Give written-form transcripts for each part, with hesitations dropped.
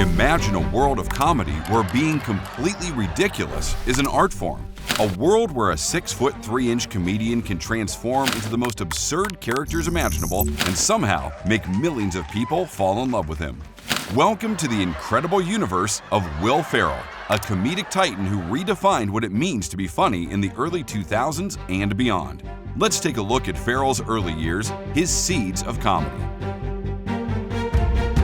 Imagine a world of comedy where being completely ridiculous is an art form. A world where a 6'3" comedian can transform into the most absurd characters imaginable and somehow make millions of people fall in love with him. Welcome to the incredible universe of Will Ferrell, a comedic titan who redefined what it means to be funny in the early 2000s and beyond. Let's take a look at Ferrell's early years, his seeds of comedy.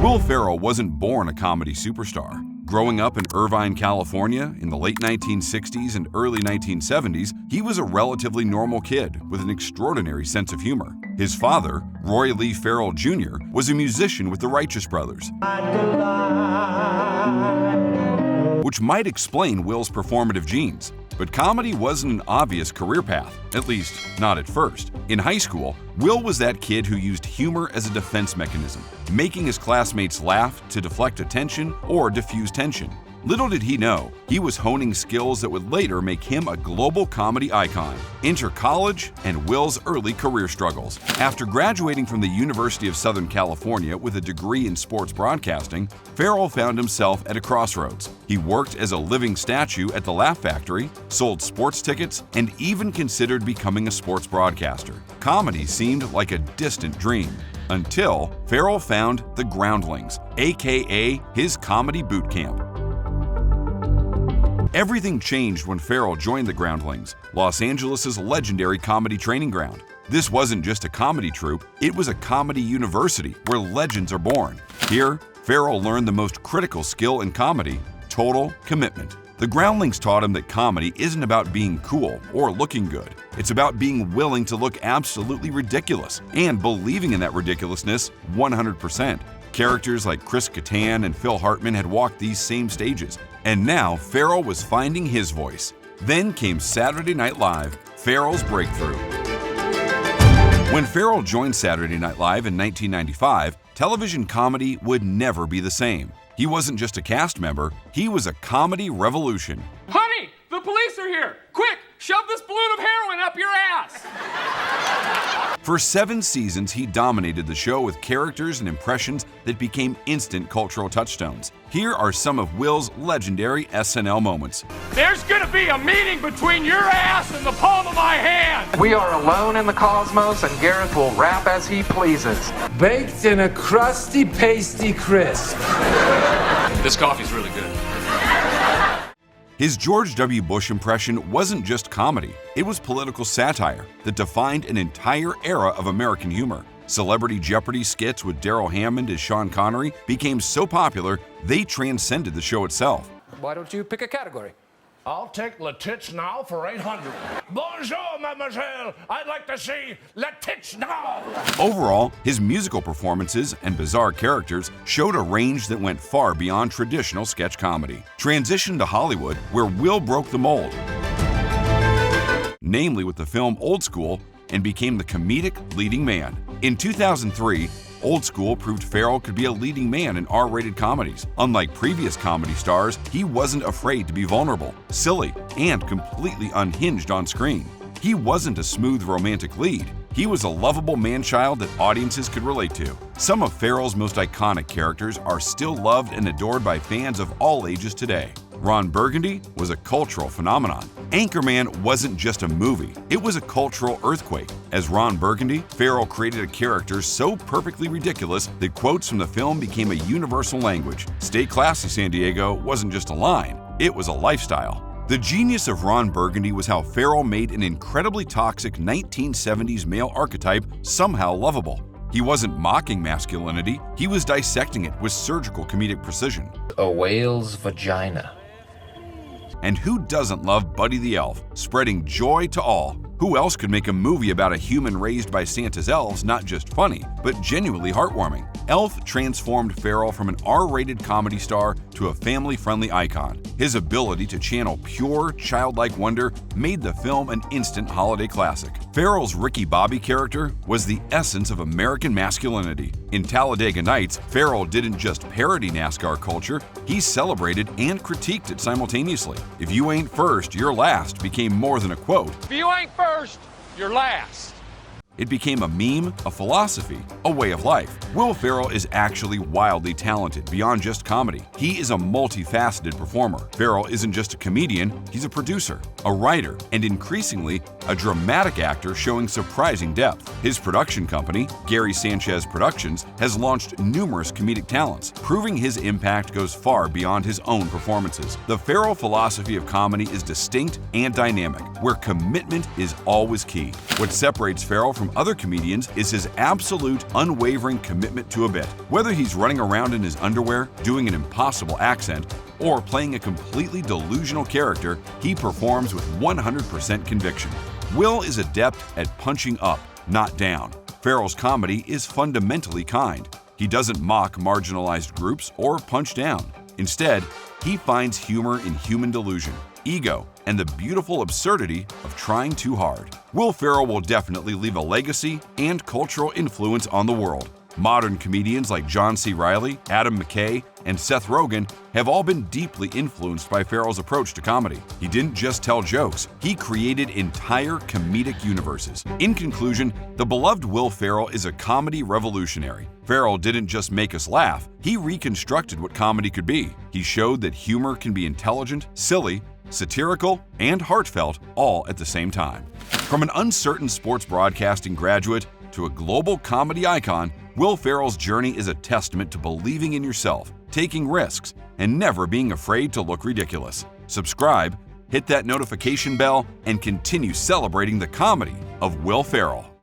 Will Ferrell wasn't born a comedy superstar. Growing up in Irvine, California in the late 1960s and early 1970s, he was a relatively normal kid with an extraordinary sense of humor. His father, Roy Lee Ferrell Jr., was a musician with the Righteous Brothers, which might explain Will's performative genes. But comedy wasn't an obvious career path, at least not at first. In high school, Will was that kid who used humor as a defense mechanism, making his classmates laugh to deflect attention or diffuse tension. Little did he know, he was honing skills that would later make him a global comedy icon. Enter college and Will's early career struggles. After graduating from the University of Southern California with a degree in sports broadcasting, Ferrell found himself at a crossroads. He worked as a living statue at the Laugh Factory, sold sports tickets, and even considered becoming a sports broadcaster. Comedy seemed like a distant dream. Until Ferrell found the Groundlings, aka his comedy boot camp. Everything changed when Ferrell joined the Groundlings, Los Angeles' legendary comedy training ground. This wasn't just a comedy troupe, it was a comedy university where legends are born. Here, Ferrell learned the most critical skill in comedy: total commitment. The Groundlings taught him that comedy isn't about being cool or looking good. It's about being willing to look absolutely ridiculous and believing in that ridiculousness 100%. Characters like Chris Kattan and Phil Hartman had walked these same stages, and now Ferrell was finding his voice. Then came Saturday Night Live, Ferrell's breakthrough. When Ferrell joined Saturday Night Live in 1995, television comedy would never be the same. He wasn't just a cast member, he was a comedy revolution. Honey, the police are here! Quick, shove this balloon of heroin up your ass! For 7 seasons, he dominated the show with characters and impressions that became instant cultural touchstones. Here are some of Will's legendary SNL moments. There's gonna be a meeting between your ass and the palm of my hand! We are alone in the cosmos, and Gareth will rap as he pleases. Baked in a crusty, pasty crisp. This coffee's really good. His George W. Bush impression wasn't just comedy, it was political satire that defined an entire era of American humor. Celebrity Jeopardy skits with Daryl Hammond as Sean Connery became so popular, they transcended the show itself. Why don't you pick a category? I'll take Le Tits Now for 800. Bonjour, mademoiselle. I'd like to see Le Tits Now. Overall, his musical performances and bizarre characters showed a range that went far beyond traditional sketch comedy. Transitioned to Hollywood, where Will broke the mold, namely with the film Old School, and became the comedic leading man. In 2003, Old School proved Ferrell could be a leading man in R-rated comedies. Unlike previous comedy stars, he wasn't afraid to be vulnerable, silly, and completely unhinged on screen. He wasn't a smooth romantic lead. He was a lovable man-child that audiences could relate to. Some of Ferrell's most iconic characters are still loved and adored by fans of all ages today. Ron Burgundy was a cultural phenomenon. Anchorman wasn't just a movie, it was a cultural earthquake. As Ron Burgundy, Ferrell created a character so perfectly ridiculous that quotes from the film became a universal language. "Stay classy, San Diego" wasn't just a line, it was a lifestyle. The genius of Ron Burgundy was how Ferrell made an incredibly toxic 1970s male archetype somehow lovable. He wasn't mocking masculinity, he was dissecting it with surgical comedic precision. A whale's vagina. And who doesn't love Buddy the Elf, spreading joy to all? Who else could make a movie about a human raised by Santa's elves not just funny, but genuinely heartwarming? Elf transformed Ferrell from an R-rated comedy star to a family-friendly icon. His ability to channel pure, childlike wonder made the film an instant holiday classic. Ferrell's Ricky Bobby character was the essence of American masculinity. In Talladega Nights, Ferrell didn't just parody NASCAR culture, he celebrated and critiqued it simultaneously. "If you ain't first, you're last" became more than a quote. If you ain't first, you're last. It became a meme, a philosophy, a way of life. Will Ferrell is actually wildly talented beyond just comedy. He is a multifaceted performer. Ferrell isn't just a comedian, he's a producer, a writer, and increasingly a dramatic actor showing surprising depth. His production company, Gary Sanchez Productions, has launched numerous comedic talents, proving his impact goes far beyond his own performances. The Ferrell philosophy of comedy is distinct and dynamic, where commitment is always key. What separates Ferrell from other comedians is his absolute, unwavering commitment to a bit. Whether he's running around in his underwear, doing an impossible accent, or playing a completely delusional character, he performs with 100% conviction. Will is adept at punching up, not down. Ferrell's comedy is fundamentally kind. He doesn't mock marginalized groups or punch down. Instead, he finds humor in human delusion, ego, and the beautiful absurdity of trying too hard. Will Ferrell will definitely leave a legacy and cultural influence on the world. Modern comedians like John C. Reilly, Adam McKay, and Seth Rogen have all been deeply influenced by Ferrell's approach to comedy. He didn't just tell jokes, he created entire comedic universes. In conclusion, the beloved Will Ferrell is a comedy revolutionary. Ferrell didn't just make us laugh, he reconstructed what comedy could be. He showed that humor can be intelligent, silly, satirical, and heartfelt all at the same time. From an uncertain sports broadcasting graduate to a global comedy icon, Will Ferrell's journey is a testament to believing in yourself, taking risks, and never being afraid to look ridiculous. Subscribe, hit that notification bell, and continue celebrating the comedy of Will Ferrell.